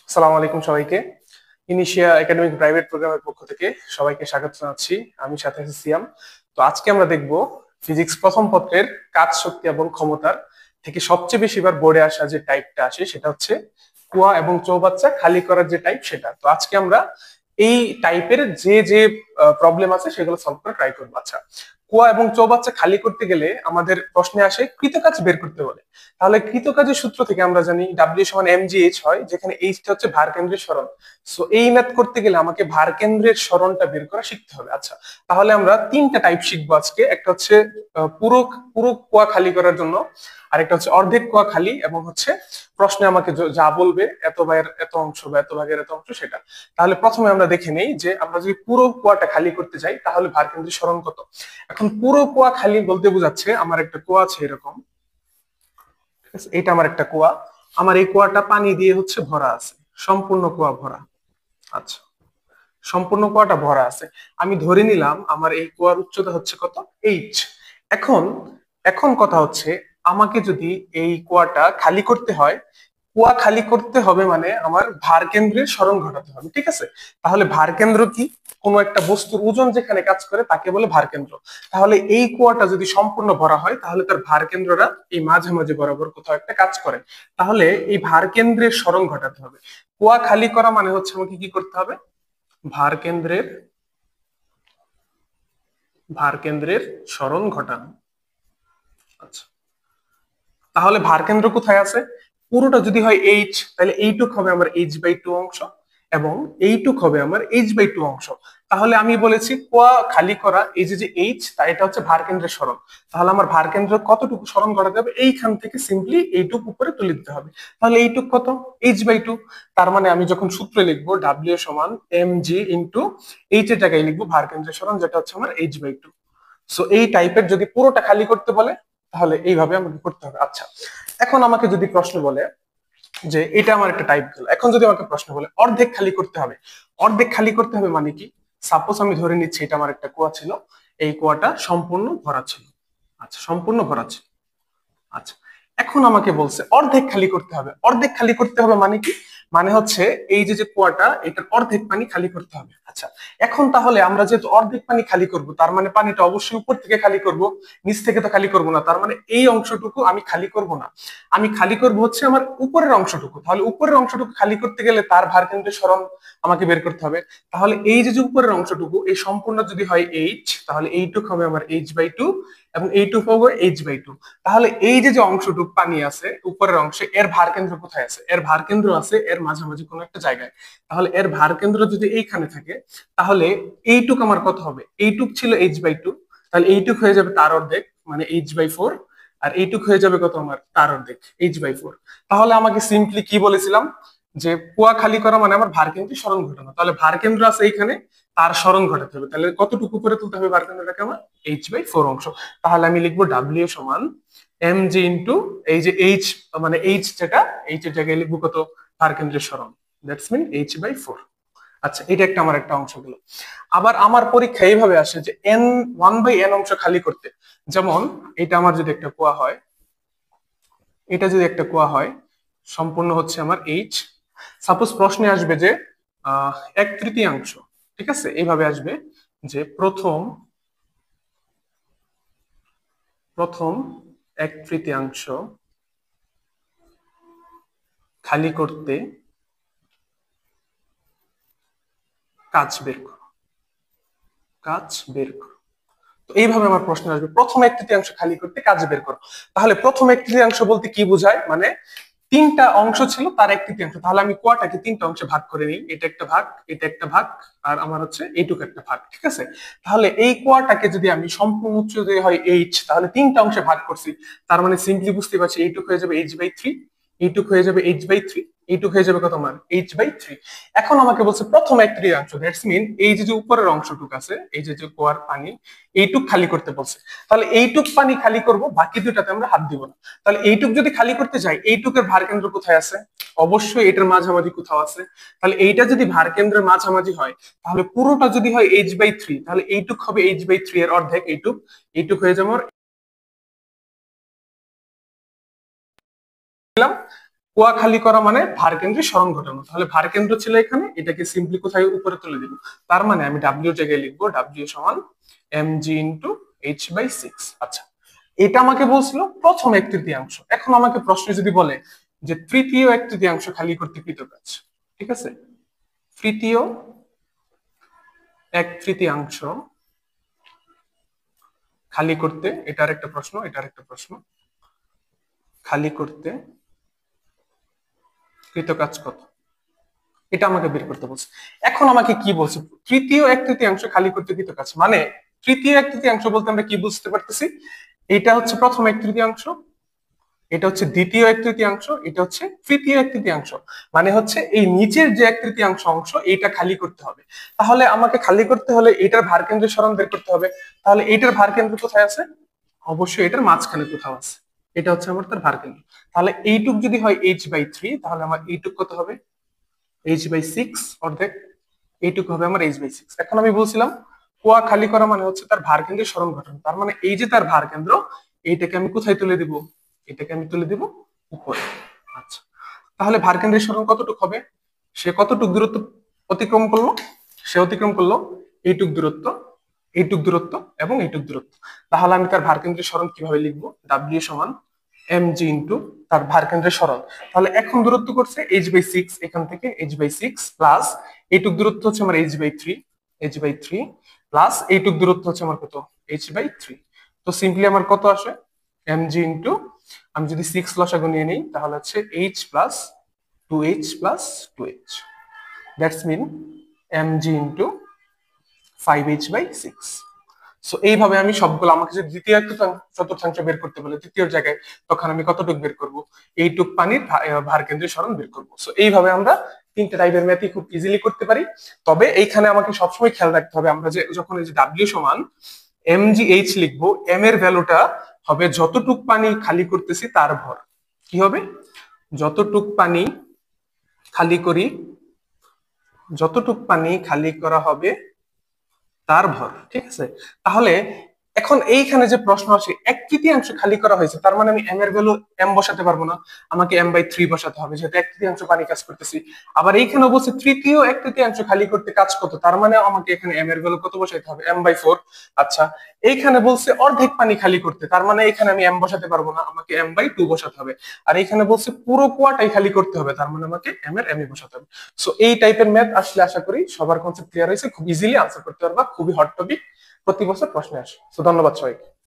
আসসালামু আলাইকুম সবাইকে। ইনিশিয়া একাডেমিক প্রাইভেট প্রোগ্রামের পক্ষ থেকে সবাইকে স্বাগত জানাচ্ছি। আমি সাথে আছি সিয়াম। তো আজকে আমরা দেখব ফিজিক্স প্রথম পত্রের কাজ, শক্তি এবং ক্ষমতার থেকে সবচেয়ে বেশি বার বোর্ডে আসা যে টাইপটা আসে সেটা হচ্ছে কুয়া এবং চৌবাচ্চা খালি করার যে টাইপ সেটা। তো আজকে আমরা এই টাইপের যে যে প্রবলেম আছে সেগুলো সলভ করে ট্রাই করবো। আচ্ছা, কুয়া এবং চৌবাচ্চা খালি করতে গেলে আমাদের প্রশ্নে আসে কৃতকাজ বের করতে বলে। তাহলে কৃতকাজের সূত্র থেকে আমরা জানি ডাব্লিউ সমান mgh হয়, যেখানে এইচটা হচ্ছে ভার কেন্দ্রের সরণ। সো এই ম্যাথ করতে গেলে আমাকে ভার কেন্দ্রের সরণটা বের করা শিখতে হবে। আচ্ছা, তাহলে আমরা তিনটা টাইপ শিখবো আজকে। একটা হচ্ছে পুরো পুরো কুয়া খালি করার জন্য, আরেকটা হচ্ছে অর্ধেক কুয়া খালি, এবং হচ্ছে প্রশ্নে আমাকে যা বলবে এত ভাগের এত অংশ বা এত ভাগের এত অংশ সেটা। তাহলে প্রথমে আমরা দেখে নেই যে আমরা যদি পুরো কুয়াটা খালি করতে যাই তাহলে ভার কেন্দ্রের সরণ কত। এখন পুরো কুয়া খালি বলতে বোঝাচ্ছে আমার একটা কুয়া আছে এরকম, ঠিক আছে? এটা আমার একটা কুয়া। আমার এই কুয়াটা পানি দিয়ে হচ্ছে ভরা আছে, সম্পূর্ণ কুয়া ভরা। আচ্ছা, সম্পূর্ণ কুয়াটা ভরা আছে। আমি ধরে নিলাম আমার এই কুয়ার উচ্চতা হচ্ছে কত, এইচ। এখন এখন কথা হচ্ছে আমাকে যদি এই কুয়াটা খালি করতে হয়, কুয়া খালি করতে হবে মানে আমার ভার কেন্দ্রের সরণ ঘটাতে হবে, ঠিক আছে? তাহলে ভার কেন্দ্র কি? কোনো একটা বস্তুর ওজন যেখানে কাজ করে তাকে বলে ভার কেন্দ্র। তাহলে এই কুয়াটা যদি সম্পূর্ণ ভরা হয় তাহলে তার ভার কেন্দ্রটা এই মাঝামাঝি বরাবর কোথাও একটা কাজ করে। তাহলে এই ভার কেন্দ্রের সরণ ঘটাতে হবে। কুয়া খালি করা মানে হচ্ছে আমাকে কি করতে হবে? ভার কেন্দ্রের ভার কেন্দ্রের সরণ ঘটানো। আচ্ছা, তাহলে ভার কেন্দ্র কোথায় আছে? পুরোটা যদি হয় এইচ, তাহলে এইটুক হবে আমার h/2 অংশ, এবং এইটুক হবে আমার h/2 অংশ। তাহলে আমি বলেছি কোয়া খালি করা, এই যে যে এইচ, তা এটা হচ্ছে ভার কেন্দ্রের সরণ। তাহলে আমার ভার কেন্দ্র কতটুকু সরণ ঘটাতে হবে? এইখান থেকে সিম্পলি এইটুক উপরে তুলে দিতে হবে। তাহলে এইটুক কত? h/2। তার মানে আমি যখন সূত্রে লিখবো ডাব্লিউ সমান mg ইন্টু এইচ এর জায়গায় লিখবো ভার কেন্দ্রের সরণ, যেটা হচ্ছে আমার h/2। সো এই টাইপের যদি পুরোটা খালি করতে বলে তাহলে এইভাবে আমাকে করতে হবে। আচ্ছা, এখন আমাকে যদি প্রশ্ন বলে যে এটা আমার একটা টাইপ গেল, এখন যদি আমাকে প্রশ্ন বলে অর্ধেক খালি করতে হবে, অর্ধেক খালি করতে হবে মানে কি? সাপোজ আমি ধরে নিচ্ছি এটা আমার একটা কুয়া ছিল, এই কুয়াটা সম্পূর্ণ ভরা ছিল। আচ্ছা, সম্পূর্ণ ভরা ছিল। আচ্ছা, এখন আমাকে বলছে অর্ধেক খালি করতে হবে। অর্ধেক খালি করতে হবে মানে কি? মানে হচ্ছে এই যে যে কুয়াটা, এটার অর্ধেক পানি খালি করতে হবে। আচ্ছা, এখন তাহলে আমরা যেহেতু অর্ধেক পানি খালি করব, তার মানে পানিটা অবশ্যই উপর থেকে খালি করব, নিচ থেকে তো খালি করব না। তার মানে এই অংশটুকু আমি খালি করব না, আমি খালি করব হচ্ছে আমার উপরের অংশটুকু। তাহলে উপরের অংশটুকু খালি করতে গেলে তার ভার কেন্দ্রের সরণ আমাকে বের করতে হবে। তাহলে এই যে যে উপরের অংশটুকু, এই সম্পূর্ণ যদি হয় এইচ, তাহলে এইটুকু হবে আমার h/2, এবং এইটুকু হবে h/2। তাহলে এই যে যে অংশটুকু পানি আছে উপরের অংশে, এর ভার কেন্দ্র কোথায় আছে? এর ভার কেন্দ্র আছে এর মাঝামাঝি কোনো একটা জায়গায়। তাহলে এর ভার কেন্দ্র যদি এইখানে থাকে, তাহলে এইটুক আমার কত হবে? এইটুক ছিল h/2, তাহলে এইটুক হয়ে যাবে তার অর্ধেক, মানে h/4। আর এইটুক হয়ে যাবে কত আমার? তার অর্ধেক, h/4। তাহলে আমাকে সিম্পলি কি বলেছিলাম? যে কুয়া খালি করা মানে আমার ভার কেন্দ্রের সরণ ঘটানো। তাহলে ভার কেন্দ্র আছে এইখানে, তার সরণ ঘটাতে হবে। তাহলে কতটুকু করে তুলতে হবে ভার কেন্দ্রটাকে? আমার h/4 অংশ। তাহলে আমি লিখবো ডাব্লিউ সমান mg ইন্টু এই যে এইচ, মানে এইচ যেটা, এইচ এর জায়গায় লিখবো কত? ভার কেন্দ্রের সরণ, দ্যাটস মিন h/4। আচ্ছা, এটা একটা আমার একটা অংশ গেল। আবার আমার পরীক্ষা এইভাবে আসে যে n1/n অংশ খালি করতে, যেমন এটা আমার যদি একটা কুয়া হয়, এটা যদি একটা কুয়া হয় সম্পূর্ণ হচ্ছে আমার এইচ, সাপোজ প্রশ্নে আসবে যে 1/3, ঠিক আছে? এইভাবে আসবে যে প্রথম প্রথম 1/3 খালি করতে কাজ বের করো, কাজ বের করো। তো এইভাবে আমার প্রশ্ন আসবে প্রথম 1/3 খালি করতে কাজ বের করো। তাহলে প্রথম 1/3 বলতে কি বোঝায়? মানে তিনটা অংশ ছিল তার 1/3। তাহলে আমি কুয়াটাকে তিনটা অংশে ভাগ করে নিই, এটা একটা ভাগ, এটা একটা ভাগ, আর আমার হচ্ছে এইটুকু একটা ভাগ, ঠিক আছে? তাহলে এই কুয়াটাকে যদি আমি সম্পূর্ণ উচ্চ যদি হয় এইচ, তাহলে তিনটা অংশে ভাগ করছি। তার মানে সিম্পলি বুঝতে পারছি এইটুকু হয়ে যাবে h/3, এইটুকু হয়ে যাবে h/3, এইটুকু হয়ে যাবে কত আমার? h/3। এখন আমাকে বলছে প্রথম 1/3, দ্যাটস মিন এই যে যে উপরের অংশটুকু আছে, এই যে যে কুয়ার পানি, এইটুক খালি করতে বলছে। তাহলে এইটুক পানি খালি করব, বাকি দুটাতে আমরা হাত দিব না। তাহলে এইটুক যদি খালি করতে যাই, এইটুকের ভার কেন্দ্র কোথায় আছে? অবশ্যই এটার মাঝামাঝি কোথাও আছে। তাহলে এইটা যদি ভার কেন্দ্রের মাঝামাঝি হয়, তাহলে পুরোটা যদি হয় h/3, তাহলে এইটুক হবে h/3 এর অর্ধেক, এইটুক। এইটুক হয়ে যাবে আমার কুয়া খালি করা মানে ভার কেন্দ্রে সরণ ঘটানো, তাহলে ভার কেন্দ্র ছিল এখানে, এটাকে সিম্পলি কোথায় উপরে তুলে দিব। তার মানে আমি ডাব্লিউ জায়গায় লিখবো ডাব্লিউ সমান mg ইন্টু h/6। আচ্ছা, এটা আমাকে বলছিল প্রথম এক তৃতীয়াংশ। এখন আমাকে প্রশ্ন যদি বলে যে তৃতীয় এক তৃতীয়াংশ খালি করতে কৃত কাজ, ঠিক আছে, তৃতীয় এক তৃতীয়াংশ খালি করতে, এটার একটা প্রশ্ন, এটার একটা প্রশ্ন, খালি করতে কৃত কাজ কত, এটা আমাকে বের করতে বলছে। এখন আমাকে কি বলছে, তৃতীয় এক তৃতীয়াংশ খালি করতে কৃত কাজ মানে তৃতীয় এক তৃতীয়াংশ বলতে আমরা কি বুঝতে পারতেছি, এটা হচ্ছে প্রথম এক তৃতীয়াংশ, এটা হচ্ছে দ্বিতীয় এক তৃতীয়াংশ, এটা হচ্ছে তৃতীয় এক তৃতীয়াংশ, মানে হচ্ছে এই নিচের যে এক তৃতীয়াংশ অংশ এইটা খালি করতে হবে। তাহলে আমাকে খালি করতে হলে এটার ভার কেন্দ্রের সরণ বের করতে হবে। তাহলে এইটার ভার কেন্দ্র কোথায় আছে, অবশ্যই এটার মাঝখানে কোথাও আছে, এটা হচ্ছে আমার তার ভার কেন্দ্র। তাহলে এইটুক যদি হয় h/3, তাহলে আমার এইটুক কত হবে, h/6 অর্ধেক, এইটুক হবে আমার h/6। এখন আমি বলছিলাম কুয়া খালি করা মানে হচ্ছে তার ভার কেন্দ্রের সরণ ঘটানো, তার মানে এই যে তার ভার কেন্দ্র, এইটাকে আমি কোথায় তুলে দিব, এটাকে আমি তুলে দিব উপরে। আচ্ছা, তাহলে ভার কেন্দ্রের সরণ কতটুকু হবে, সে কতটুক দূরত্ব অতিক্রম করলো, সে অতিক্রম করলো এইটুক দূরত্ব, এইটুক দূরত্ব এবং এইটুক দূরত্ব। তাহলে আমি তার ভার কেন্দ্রের সরণ কিভাবে লিখবো, ডাব্লিউ সমান mg ইন্টু তার ভার কেন্দ্রের সরণ। তাহলে এখন দূরত্ব করছে h/6, এখান থেকে h/6 প্লাস এইটুক দূরত্ব হচ্ছে আমার h/3 প্লাস এইটুক দূরত্ব হচ্ছে আমার কত, h/3। তো সিম্পলি আমার কত আসে, mg ইন্টু, আমি যদি 6 লসাগু নিয়ে নিই তাহলে হচ্ছে h plus 2h plus 2h, that's mean mg into 5h/6। So এইভাবে আমি সবগুলো, আমাকে যদি দ্বিতীয় একটা চতুর্থাংশ বের করতে বলে তৃতীয় জায়গায়, তখন আমি কতটুক বের করব, এইটুক পানির ভার কেন্দ্রের সরণ বের করব। সো এইভাবে আমরা তিনটা টাইপের ম্যাথই খুব ইজিলি করতে পারি। তবে এইখানে আমাকে সবসময় খেয়াল রাখতে হবে, আমরা যে যখন এই যে ডাব্লিউ সমান mgh লিখবো, m এর ভ্যালুটা হবে যতটুক পানি খালি করতেছি তার ভর, কি হবে, যতটুক পানি খালি করি, যতটুক পানি খালি করা হবে তার ভর, ঠিক আছে। তাহলে এখন এইখানে যে প্রশ্ন আসে এক তৃতীয়াংশ খালি করা হয়েছে, তার মানে আমি এম এর ভ্যালু এম বসাতে পারবো না, আমাকে m/3 বসাতে হবে, যেহেতু এক তৃতীয়াংশ পানি কাজ করতেছি। আবার এইখানে অবশ্যই তৃতীয় এক তৃতীয়াংশ খালি করতে কাজ কত, তার মানে আমাকে এখানে এম এর ভ্যালু কত বসাতে হবে, m/4। আচ্ছা, এইখানে বলছে অর্ধেক পানি খালি করতে, তার মানে এখানে আমি এম বসাতে পারবো না, আমাকে m/2 বসাতে হবে। আর এইখানে বলছে পুরো কুয়াটাই খালি করতে হবে, তার মানে আমাকে এম বসাতে হবে। সো এই টাইপের ম্যাথ আসলে আশা করি সবার কনসেপ্ট ক্লিয়ার হয়েছে, খুব ইজিলি আনসার করতে পারবা, খুবই হট টপিক, প্রতি বছর প্রশ্নে আসে। তো ধন্যবাদ সবাইকে।